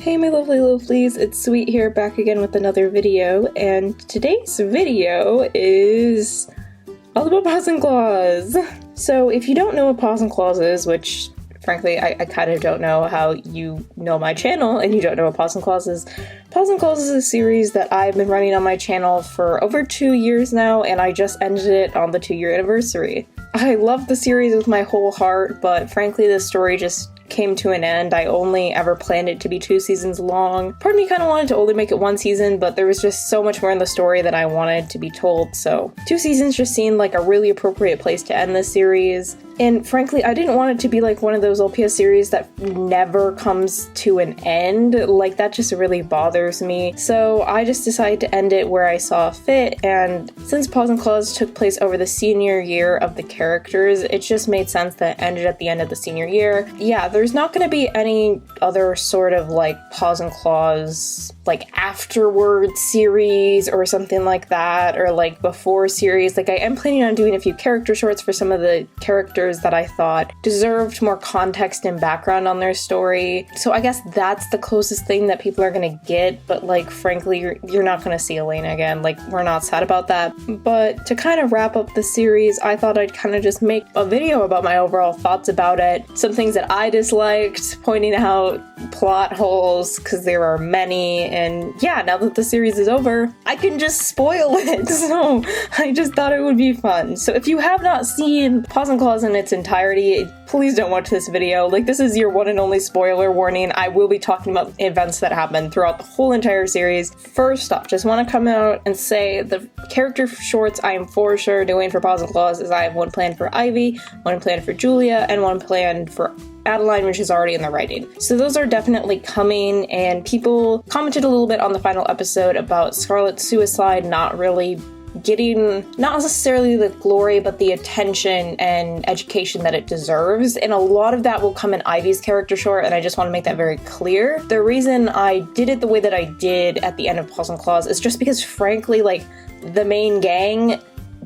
Hey my lovely lovelies, it's Sweet here, back again with another video, and today's video is all about Paws and Claws. So if you don't know what Paws and Claws is, which frankly I kind of don't know how you know my channel and you don't know what Paws and Claws is. Paws and Claws is a series that I've been running on my channel for over 2 years now, and I just ended it on the 2-year anniversary. I love the series with my whole heart, but frankly the story just came to an end. I only ever planned it to be 2 seasons long. Part of me kind of wanted to only make it 1 season, but there was just so much more in the story that I wanted to be told, so 2 seasons just seemed like a really appropriate place to end this series. And frankly, I didn't want it to be like one of those LPS series that never comes to an end. Like, that just really bothers me. So I just decided to end it where I saw fit, and since Paws and Claws took place over the senior year of the characters, it just made sense that it ended at the end of the senior year. Yeah, there's not going to be any other sort of like Paws and Claws like afterward series or something like that, or like before series. Like, I am planning on doing a few character shorts for some of the characters that I thought deserved more context and background on their story. So I guess that's the closest thing that people are gonna get, but like frankly you're not gonna see Elena again. Like, we're not sad about that. But to kind of wrap up the series, I thought I'd kind of just make a video about my overall thoughts about it, some things that I disliked, pointing out plot holes, because there are many, and yeah, now that the series is over, I can just spoil it, so I just thought it would be fun. So if you have not seen Paws and Claws in its entirety, please don't watch this video. Like, this is your one and only spoiler warning. I will be talking about events that happen throughout the whole entire series. First off, just want to come out and say the character shorts I am for sure doing for Paws and Claws is I have one planned for Ivy, one planned for Julia, and one planned for Adeline, which is already in the writing. So those are definitely coming, and people commented a little bit on the final episode about Scarlett's suicide not really getting, not necessarily the glory, but the attention and education that it deserves. And a lot of that will come in Ivy's character short, and I just want to make that very clear. The reason I did it the way that I did at the end of Paws and Claws is just because, frankly, like, the main gang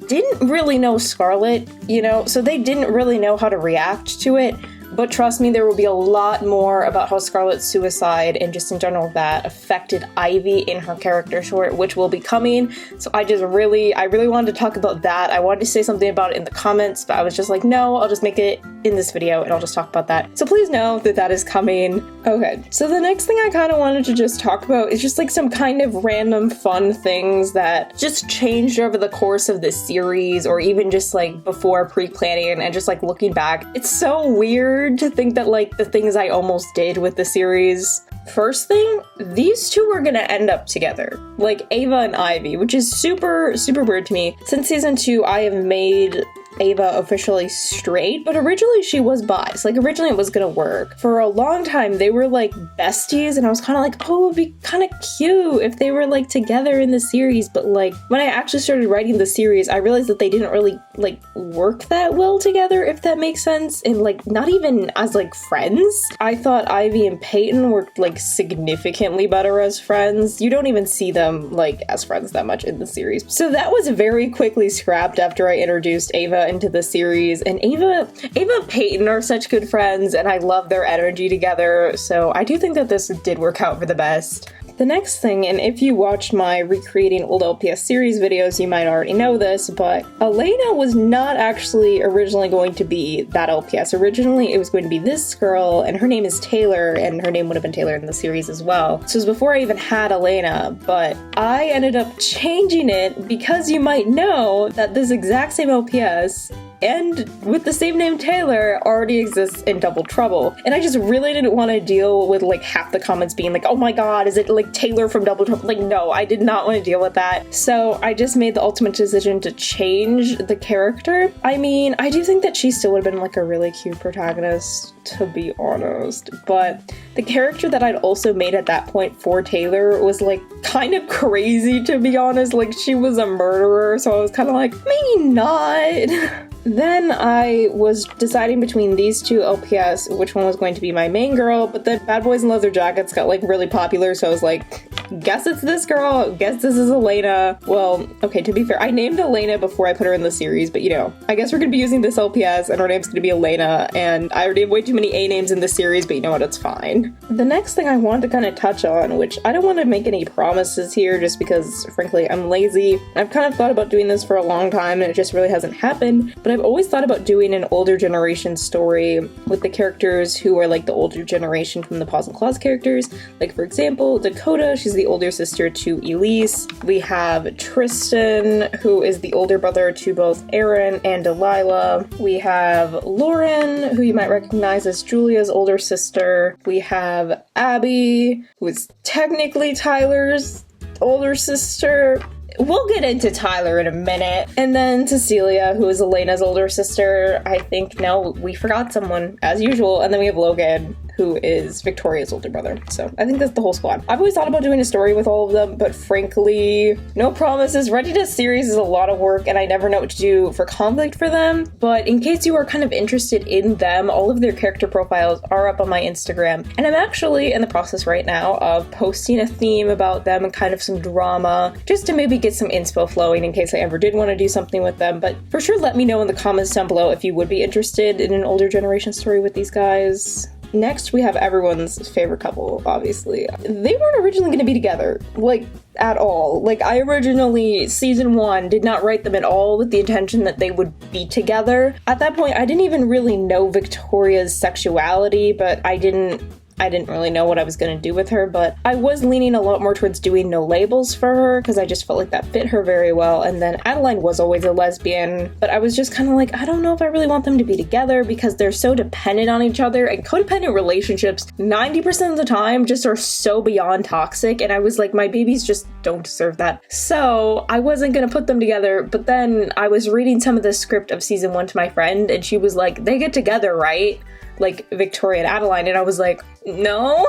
didn't really know Scarlett, you know, so they didn't really know how to react to it. But trust me, there will be a lot more about how Scarlett's suicide and just in general that affected Ivy in her character short, which will be coming. So I really wanted to talk about that. I wanted to say something about it in the comments, but I was just like, no, I'll just make it in this video and I'll just talk about that. So please know that that is coming. Okay, so the next thing I kind of wanted to just talk about is just like some kind of random fun things that just changed over the course of this series, or even just like before pre-planning and just like looking back. It's so weird to think that like the things I almost did with the series. First thing, these two are gonna end up together, like Ava and Ivy, which is super weird to me. Since season 2, I have made Ava officially straight, but originally she was bi. So like originally it was gonna work. For a long time they were like besties, and I was kind of like, oh, it would be kind of cute if they were like together in the series. But like when I actually started writing the series, I realized that they didn't really like work that well together, if that makes sense, and like not even as like friends. I thought Ivy and Peyton worked like significantly better as friends. You don't even see them like as friends that much in the series. So that was very quickly scrapped after I introduced Ava into the series, and Ava and Peyton are such good friends, and I love their energy together, so I do think that this did work out for the best. The next thing, and if you watched my recreating old LPS series videos, you might already know this, but Elena was not actually originally going to be that LPS. Originally, it was going to be this girl, and her name is Taylor, and her name would have been Taylor in the series as well. So it was before I even had Elena, but I ended up changing it because you might know that this exact same LPS and with the same name Taylor already exists in Double Trouble. And I just really didn't want to deal with like half the comments being like, oh my god, is it like Taylor from Double Trouble? Like, no, I did not want to deal with that. So I just made the ultimate decision to change the character. I mean, I do think that she still would have been like a really cute protagonist, to be honest, but the character that I'd also made at that point for Taylor was like kind of crazy, to be honest. Like, she was a murderer, so I was kind of like, maybe not. Then I was deciding between these two LPS, which one was going to be my main girl, but then Bad Boys in Leather Jackets got like really popular, so I was like, guess it's this girl, guess this is Elena. Well, okay, to be fair, I named Elena before I put her in the series, but you know, I guess we're gonna be using this LPS and her name's gonna be Elena, and I already have way too many A names in the series, but you know what, it's fine. The next thing I want to kind of touch on, which I don't want to make any promises here just because, frankly, I'm lazy. I've kind of thought about doing this for a long time and it just really hasn't happened, but I've always thought about doing an older generation story with the characters who are like the older generation from the Paws and Claws characters. Like, for example, Dakota, she's the older sister to Elise. We have Tristan, who is the older brother to both Aaron and Delilah. We have Lauren, who you might recognize as Julia's older sister. We have Abby, who is technically Tyler's older sister. We'll get into Tyler in a minute. And then Cecilia, who is Elena's older sister. I think, no, we forgot someone, as usual. And then we have Logan, who is Victoria's older brother. So I think that's the whole squad. I've always thought about doing a story with all of them, but frankly, no promises. Writing a series is a lot of work, and I never know what to do for conflict for them. But in case you are kind of interested in them, all of their character profiles are up on my Instagram. And I'm actually in the process right now of posting a theme about them and kind of some drama, just to maybe get some inspo flowing in case I ever did want to do something with them. But for sure, let me know in the comments down below if you would be interested in an older generation story with these guys. Next, we have everyone's favorite couple, obviously. They weren't originally going to be together, like, at all. Like, I originally, season 1, did not write them at all with the intention that they would be together. At that point, I didn't even really know Victoria's sexuality, but I didn't really know what I was going to do with her, but I was leaning a lot more towards doing no labels for her because I just felt like that fit her very well. And then Adeline was always a lesbian, but I was just kind of like, I don't know if I really want them to be together because they're so dependent on each other, and codependent relationships 90% of the time just are so beyond toxic. And I was like, my babies just don't deserve that. So I wasn't going to put them together, but then I was reading some of the script of season 1 to my friend, and she was like, they get together, right? Like Victoria and Adeline, and I was like, no.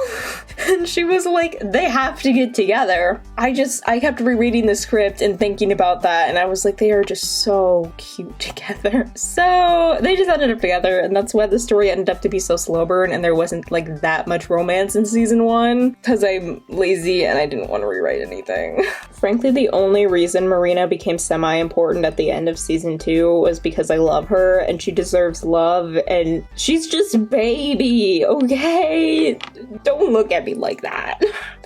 And she was like, they have to get together. I kept rereading the script and thinking about that, and I was like, they are just so cute together. So they just ended up together, and that's why the story ended up to be so slow burn, and there wasn't like that much romance in season 1 because I'm lazy and I didn't want to rewrite anything. Frankly, the only reason Marina became semi-important at the end of season 2 was because I love her and she deserves love, and she's just baby, okay? Don't look at me like that.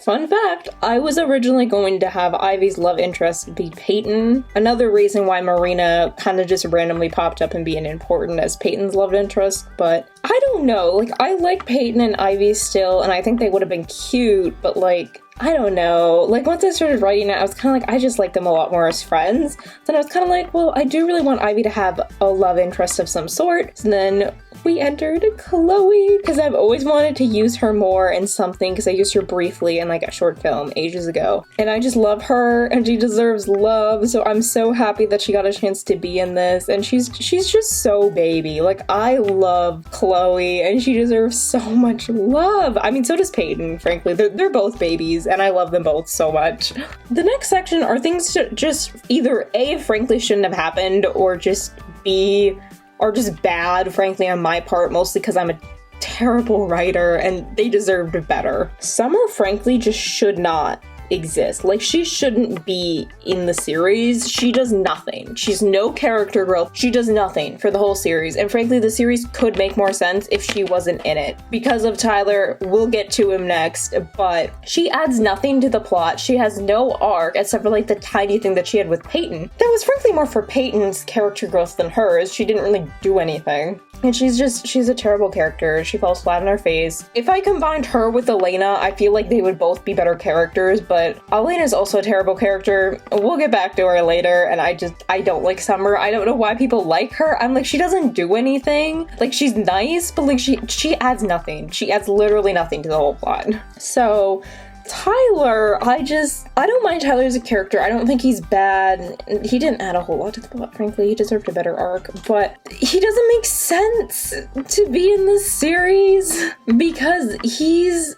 Fun fact, I was originally going to have Ivy's love interest be Peyton. Another reason why Marina kind of just randomly popped up and being important as Peyton's love interest, but I don't know, like, I like Peyton and Ivy still, and I think they would have been cute, but like, I don't know. Like, once I started writing it, I was kind of like, I just like them a lot more as friends. Then I was kind of like, well, I do really want Ivy to have a love interest of some sort. So then we entered Chloe, because I've always wanted to use her more in something, because I used her briefly in like a short film ages ago. And I just love her, and she deserves love, so I'm so happy that she got a chance to be in this. And she's just so baby. Like, I love Chloe, and she deserves so much love. I mean, so does Peyton, frankly. They're both babies, and I love them both so much. The next section are things that just either A, frankly shouldn't have happened, or just B, are just bad, frankly, on my part, mostly because I'm a terrible writer and they deserved better. Summer, frankly, just should not exist. Like, she shouldn't be in the series. She does nothing. She's no character growth. She does nothing for the whole series. And frankly, the series could make more sense if she wasn't in it. Because of Tyler, we'll get to him next, but she adds nothing to the plot. She has no arc, except for like the tiny thing that she had with Peyton. That was frankly more for Peyton's character growth than hers. She didn't really do anything. And she's a terrible character. She falls flat on her face. If I combined her with Elena, I feel like they would both be better characters, but Elena's also a terrible character. We'll get back to her later, and I don't like Summer. I don't know why people like her. I'm like, she doesn't do anything. Like, she's nice, but like, she adds nothing. She adds literally nothing to the whole plot. So Tyler, I don't mind Tyler as a character. I don't think he's bad. He didn't add a whole lot to the plot, frankly. He deserved a better arc, but he doesn't make sense to be in this series because he's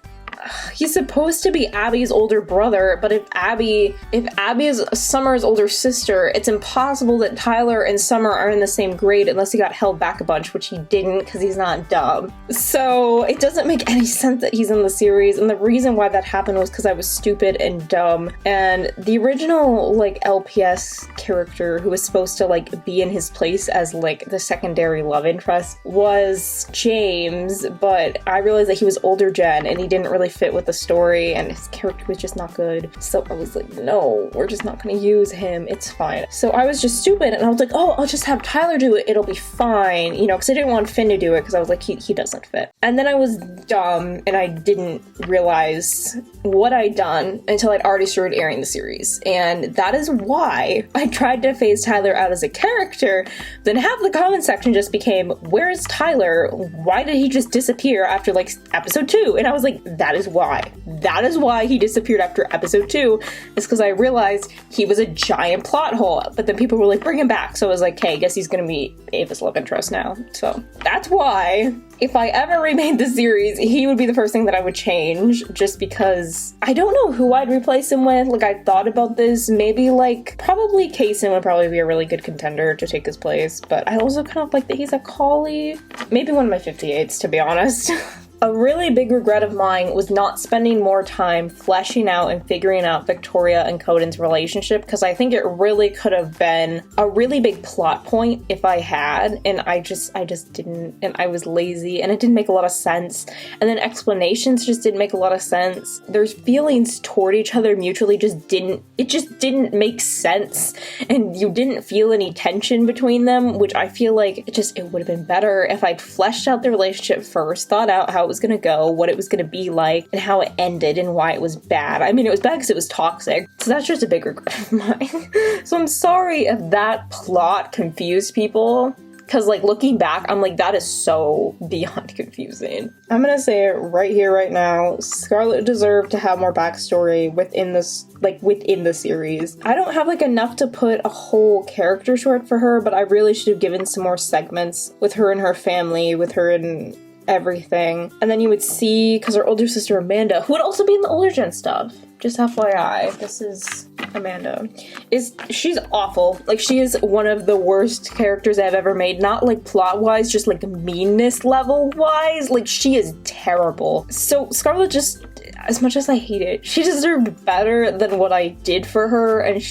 He's supposed to be Abby's older brother, but if Abby is Summer's older sister, it's impossible that Tyler and Summer are in the same grade unless he got held back a bunch, which he didn't because he's not dumb. So it doesn't make any sense that he's in the series, and the reason why that happened was because I was stupid and dumb. And the original like LPS character who was supposed to like be in his place as like the secondary love interest was James, but I realized that he was older gen and he didn't really fit with the story and his character was just not good. So I was like, no, we're just not gonna use him, it's fine. So I was just stupid and I was like, oh, I'll just have Tyler do it, it'll be fine, you know, because I didn't want Finn to do it because I was like, he doesn't fit. And then I was dumb and I didn't realize what I'd done until I'd already started airing the series. And that is why I tried to phase Tyler out as a character. Then half the comment section just became, where is Tyler? Why did he just disappear after like episode 2? And I was like, that is why. That is why he disappeared after episode 2, is because I realized he was a giant plot hole. But then people were like, bring him back. So I was like, hey, I guess he's gonna be Ava's love interest now. So that's why, if I ever remade the series, he would be the first thing that I would change, just because I don't know who I'd replace him with. Like, I thought about this, maybe like, probably Kaysen would probably be a really good contender to take his place, but I also kind of like that he's a collie. Maybe one of my 58s, to be honest. A really big regret of mine was not spending more time fleshing out and figuring out Victoria and Coden's relationship, because I think it really could have been a really big plot point if I had, and I just didn't, and I was lazy, and it didn't make a lot of sense, and then explanations just didn't make a lot of sense. Their feelings toward each other mutually just didn't make sense, and you didn't feel any tension between them, which I feel like it would have been better if I'd fleshed out the relationship first, thought out how it was gonna go, what it was gonna be like, and how it ended and why it was bad. I mean, it was bad because it was toxic, so that's just a big regret of mine. So I'm sorry if that plot confused people, because like looking back, I'm like, that is so beyond confusing. I'm gonna say it right here, right now, Scarlett deserved to have more backstory within the series. I don't have like enough to put a whole character short for her, but I really should have given some more segments with her and her family, with her and everything. And then you would see, because her older sister Amanda, who would also be in the older gen stuff, just FYI, this is Amanda, she's awful. Like, she is one of the worst characters I've ever made, not like plot wise, just like meanness level wise. Like, she is terrible. So Scarlett, just as much as I hate it, she deserved better than what I did for her, and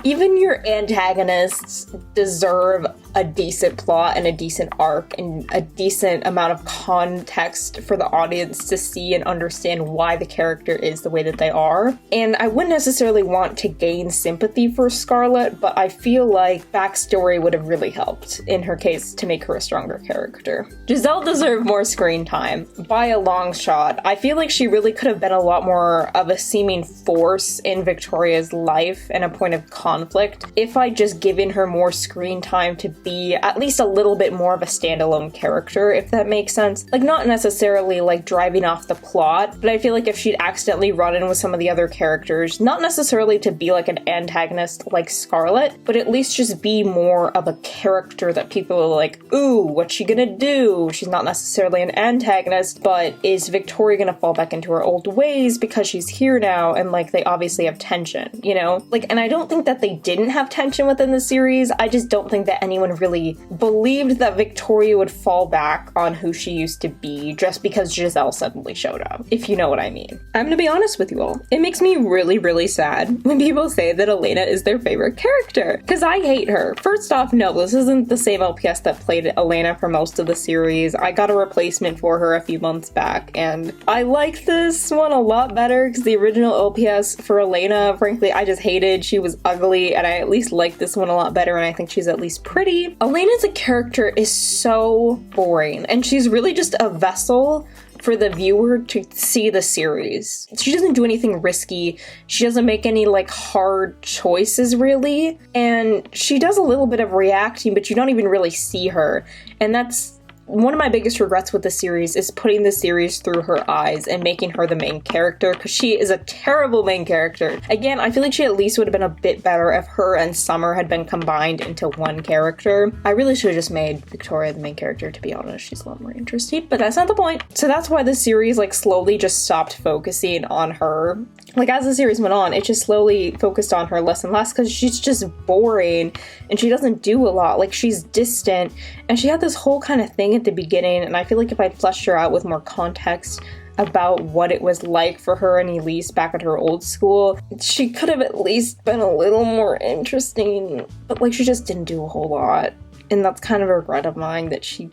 even your antagonists deserve a decent plot and a decent arc and a decent amount of context for the audience to see and understand why the character is the way that they are. And I wouldn't necessarily want to gain sympathy for Scarlett, but I feel like backstory would have really helped in her case to make her a stronger character. Giselle deserved more screen time by a long shot. I feel like she really could have been a lot more of a seeming force in Victoria's life and a point of conflict if I'd just given her more screen time to be at least a little bit more of a standalone character, if that makes sense. Like, not necessarily like driving off the plot, but I feel like if she'd accidentally run in with some of the other characters, not necessarily to be like an antagonist like Scarlett, but at least just be more of a character that people are like, ooh, what's she gonna do? She's not necessarily an antagonist, but is Victoria gonna fall back into her old ways because she's here now? And like, they obviously have tension, you know? Like, and I don't think that they didn't have tension within the series. I just don't think that anyone really believed that Victoria would fall back on who she used to be just because Giselle suddenly showed up, if you know what I mean. I'm gonna be honest with you all. It makes me really, really sad when people say that Elena is their favorite character, because I hate her. First off, no, this isn't the same LPS that played Elena for most of the series. I got a replacement for her a few months back, and I liked this one a lot better because the original LPS for Elena, frankly, I just hated. She was ugly, and I at least like this one a lot better, and I think she's at least pretty. Elena as a character is so boring, and she's really just a vessel for the viewer to see the series. She doesn't do anything risky. She doesn't make any like hard choices really, and she does a little bit of reacting, but you don't even really see her, and that's one of my biggest regrets with the series is putting the series through her eyes and making her the main character, because she is a terrible main character. Again, I feel like she at least would have been a bit better if her and Summer had been combined into one character. I really should have just made Victoria the main character, to be honest. She's a lot more interesting, but that's not the point. So that's why the series like slowly just stopped focusing on her. Like as the series went on, it just slowly focused on her less and less because she's just boring and she doesn't do a lot. Like she's distant and she had this whole kind of thing at the beginning, and I feel like if I'd fleshed her out with more context about what it was like for her and Elise back at her old school, she could have at least been a little more interesting, but like she just didn't do a whole lot. And that's kind of a regret of mine, that she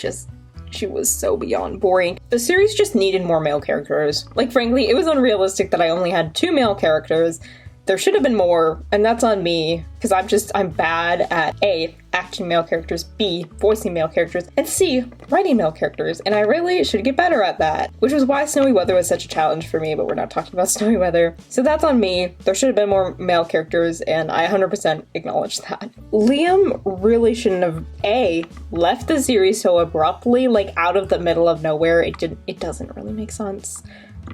was so beyond boring. The series just needed more male characters. Like frankly, it was unrealistic that I only had 2 male characters. There should have been more, and that's on me, because I'm bad at A, acting male characters, B, voicing male characters, and C, writing male characters, and I really should get better at that. Which is why Snowy Weather was such a challenge for me, but we're not talking about Snowy Weather. So that's on me. There should have been more male characters, and I 100% acknowledge that. Liam really shouldn't have, A, left the series so abruptly, like out of the middle of nowhere. It doesn't really make sense,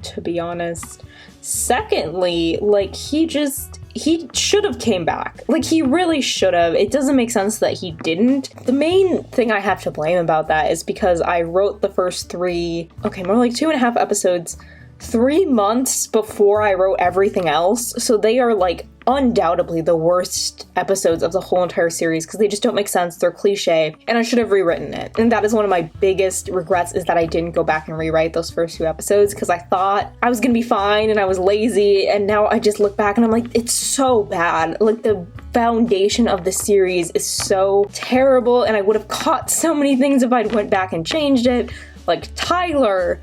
to be honest. Secondly, like he should have came back. Like he really should have. It doesn't make sense that he didn't. The main thing I have to blame about that is because I wrote the first more like 2.5 episodes 3 months before I wrote everything else. So they are like undoubtedly the worst episodes of the whole entire series because they just don't make sense. They're cliche, and I should have rewritten it. And that is one of my biggest regrets, is that I didn't go back and rewrite those first 2 episodes because I thought I was gonna be fine and I was lazy, and now I just look back and I'm like, it's so bad. Like the foundation of the series is so terrible, and I would have caught so many things if I'd went back and changed it. Like Tyler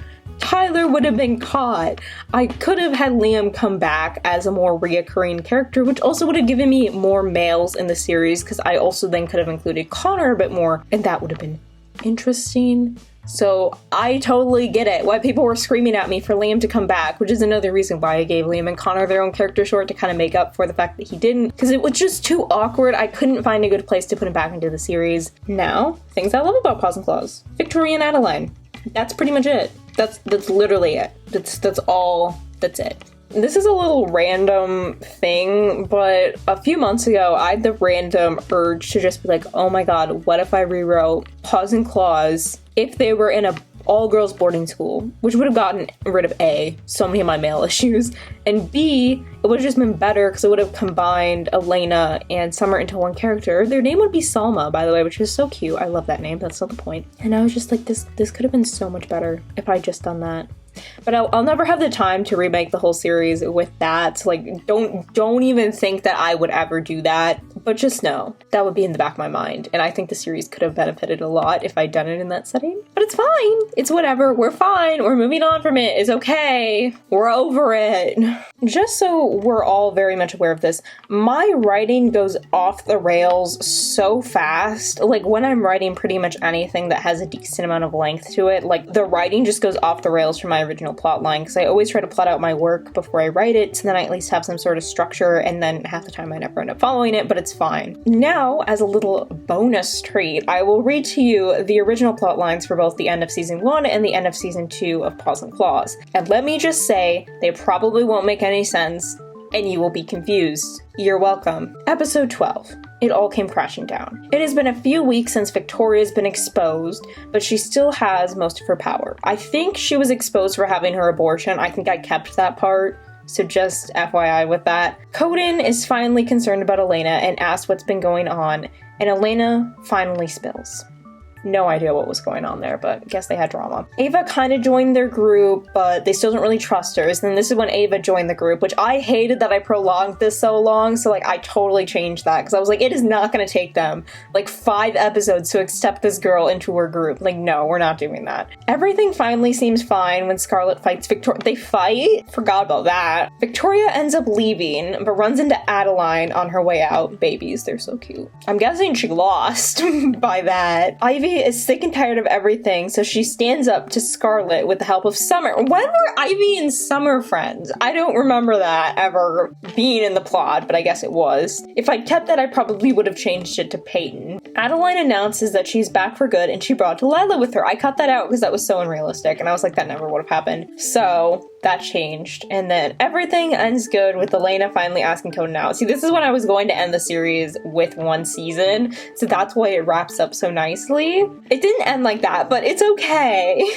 would have been caught. I could have had Liam come back as a more reoccurring character, which also would have given me more males in the series, because I also then could have included Connor a bit more, and that would have been interesting. So I totally get it why people were screaming at me for Liam to come back, which is another reason why I gave Liam and Connor their own character short, to kind of make up for the fact that he didn't, because it was just too awkward. I couldn't find a good place to put him back into the series. Now, things I love about Paws and Claws. Victoria and Adeline. That's pretty much it. That's literally it. That's all. That's it. This is a little random thing, but a few months ago, I had the random urge to just be like, oh my god, what if I rewrote Paws and Claws if they were in a all-girls boarding school, which would have gotten rid of A, so many of my male issues, and B, it would have just been better because it would have combined Elena and Summer into one character. Their name would be Salma, by the way, which is so cute. I love that name. That's not the point. And I was just like, this could have been so much better if I'd just done that. But I'll never have the time to remake the whole series with that. So, like, don't even think that I would ever do that. But just know, that would be in the back of my mind. And I think the series could have benefited a lot if I'd done it in that setting. But it's fine. It's whatever. We're fine. We're moving on from it. It's okay. We're over it. Just so we're all very much aware of this, my writing goes off the rails so fast. Like, when I'm writing pretty much anything that has a decent amount of length to it, like, the writing just goes off the rails from my original plot line, because I always try to plot out my work before I write it, so then I at least have some sort of structure, and then half the time I never end up following it, but it's fine. Now, as a little bonus treat, I will read to you the original plot lines for both the end of season 1 and the end of season 2 of Paws and Claws. And let me just say, they probably won't make any sense, and you will be confused. You're welcome. Episode 12. It all came crashing down. It has been a few weeks since Victoria's been exposed, but she still has most of her power. I think she was exposed for having her abortion. I think I kept that part, so just FYI with that. Coden is finally concerned about Elena and asks what's been going on, and Elena finally spills. No idea what was going on there, but I guess they had drama. Ava kind of joined their group, but they still don't really trust her. So then this is when Ava joined the group, which I hated that I prolonged this so long. So like I totally changed that because I was like, it is not going to take them like 5 episodes to accept this girl into her group. Like, no, we're not doing that. Everything finally seems fine when Scarlet fights Victoria. They fight? Forgot about that. Victoria ends up leaving, but runs into Adeline on her way out. Babies, they're so cute. I'm guessing she lost by that. Ivy Ivy is sick and tired of everything, so she stands up to Scarlet with the help of Summer. When were Ivy and Summer friends? I don't remember that ever being in the plot, but I guess it was. If I'd kept that, I probably would have changed it to Peyton. Adeline announces that she's back for good, and she brought Delilah with her. I cut that out because that was so unrealistic, and I was like, that never would have happened. So that changed, and then everything ends good with Elena finally asking Conan out. See, this is when I was going to end the series with one season, so that's why it wraps up so nicely. It didn't end like that, but it's okay.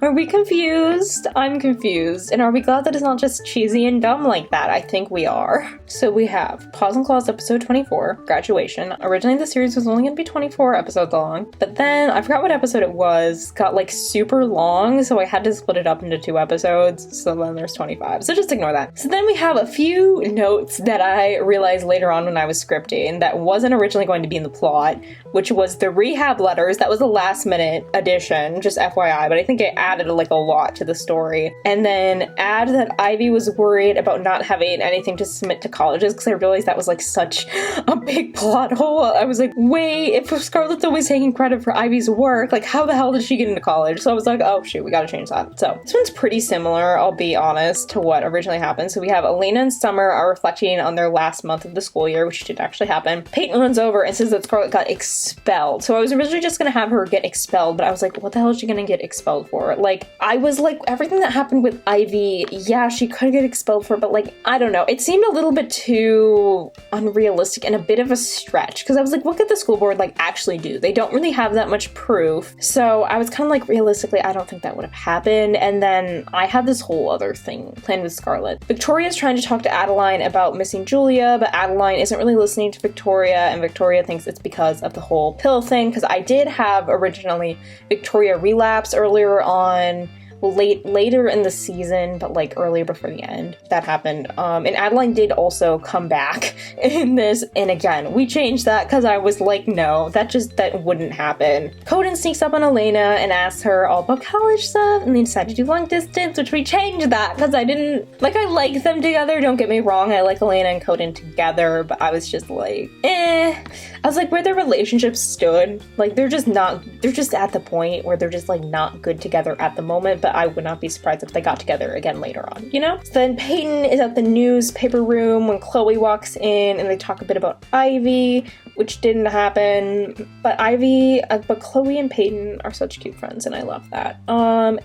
Are we confused? I'm confused. And are we glad that it's not just cheesy and dumb like that? I think we are. So we have Paws and Claws episode 24, Graduation. Originally the series was only going to be 24 episodes long, but then I forgot what episode it was. Got like super long, so I had to split it up into 2 episodes. So then there's 25. So just ignore that. So then we have a few notes that I realized later on when I was scripting that wasn't originally going to be in the plot, which was the rehab letters. That was a last minute addition, just FYI, but I think it added like a lot to the story. And then add that Ivy was worried about not having anything to submit to colleges, because I realized that was like such a big plot hole. I was like, wait, if Scarlett's always taking credit for Ivy's work, like how the hell did she get into college? So I was like, oh shoot, we gotta change that. So this one's pretty similar, I'll be honest, to what originally happened. So we have Elena and Summer are reflecting on their last month of the school year, which did actually happen. Peyton runs over and says that Scarlett got expelled. So I was originally just gonna have her get expelled, but I was like, what the hell is she gonna get expelled for? Like, I was like, everything that happened with Ivy, yeah, she could get expelled for, but like, I don't know. It seemed a little bit too unrealistic and a bit of a stretch, because I was like, what could the school board like actually do? They don't really have that much proof. So I was kind of like, realistically, I don't think that would have happened. And then I had this whole other thing planned with Scarlett. Victoria's trying to talk to Adeline about missing Julia, but Adeline isn't really listening to Victoria, and Victoria thinks it's because of the whole pill thing, because I did have originally Victoria relapse earlier on, later in the season, but like earlier before the end. That happened. And Adeline did also come back in this, and again, we changed that because I was like, no, that wouldn't happen. Conan sneaks up on Elena and asks her all about college stuff, and they decide to do long distance, which we changed that because I like them together, don't get me wrong, I like Elena and Conan together, but I was just like, I was like, where their relationship stood, like they're just at the point where they're just like not good together at the moment, but I would not be surprised if they got together again later on, you know? So then Peyton is at the newspaper room when Chloe walks in, and they talk a bit about Ivy, which didn't happen, but Chloe and Peyton are such cute friends, and I love that.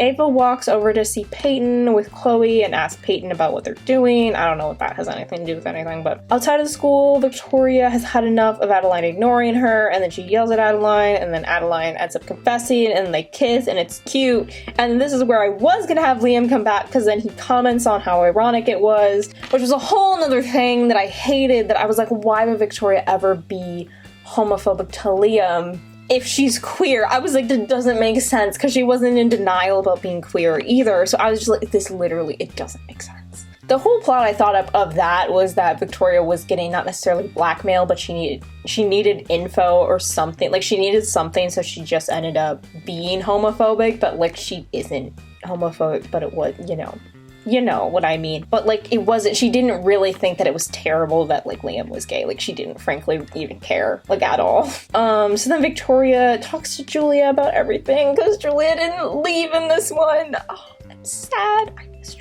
Ava walks over to see Peyton with Chloe and asks Peyton about what they're doing. I don't know what that has anything to do with anything, but outside of the school, Victoria has had enough of Adeline ignoring her, and then she yells at Adeline, and then Adeline ends up confessing, and they kiss, and it's cute. And this is where I was gonna have Liam come back, because then he comments on how ironic it was, which was a whole nother thing that I hated, that I was like, why would Victoria ever be homophobic to Liam if she's queer? I was like, that doesn't make sense, because she wasn't in denial about being queer either. So I was just like, this literally, it doesn't make sense. The whole plot I thought of that was that Victoria was getting not necessarily blackmail, but she needed info or something. Like, she needed something, so she just ended up being homophobic, but like, she isn't homophobic, but it was, you know what I mean. But like, it wasn't, she didn't really think that it was terrible that like Liam was gay. Like, she didn't frankly even care, like, at all. So then Victoria talks to Julia about everything, because Julia didn't leave in this one. Oh, I'm sad. I miss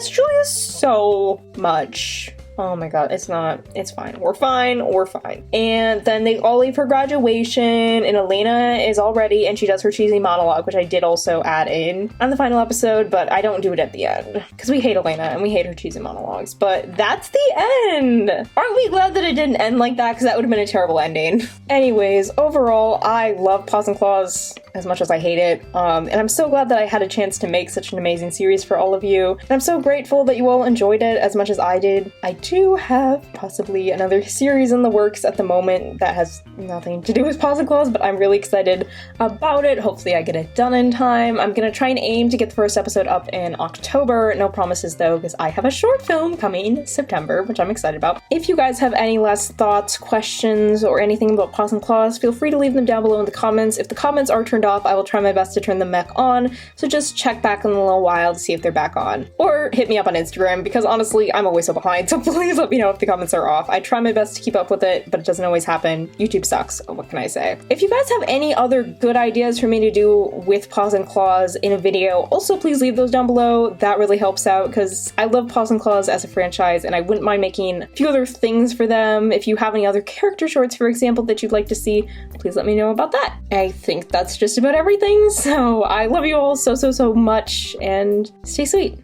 Julia so much. Oh my god, it's fine. We're fine. And then they all leave for graduation, and Elena is all ready, and she does her cheesy monologue, which I did also add in on the final episode, but I don't do it at the end, because we hate Elena, and we hate her cheesy monologues. But that's the end! Aren't we glad that it didn't end like that, because that would have been a terrible ending. Anyways, overall, I love Paws and Claws as much as I hate it, and I'm so glad that I had a chance to make such an amazing series for all of you, and I'm so grateful that you all enjoyed it as much as I did. I do have possibly another series in the works at the moment that has nothing to do with Paws and Claws, but I'm really excited about it. Hopefully I get it done in time. I'm gonna try and aim to get the first episode up in October. No promises though, because I have a short film coming in September, which I'm excited about. If you guys have any last thoughts, questions, or anything about Paws and Claws, feel free to leave them down below in the comments. If the comments are turned off, I will try my best to turn them back on, so just check back in a little while to see if they're back on. Or hit me up on Instagram, because honestly, I'm always so behind, so please let me know if the comments are off. I try my best to keep up with it, but it doesn't always happen. YouTube sucks. What can I say? If you guys have any other good ideas for me to do with Paws and Claws in a video, also please leave those down below. That really helps out because I love Paws and Claws as a franchise and I wouldn't mind making a few other things for them. If you have any other character shorts, for example, that you'd like to see, please let me know about that. I think that's just about everything, so I love you all so much and stay sweet.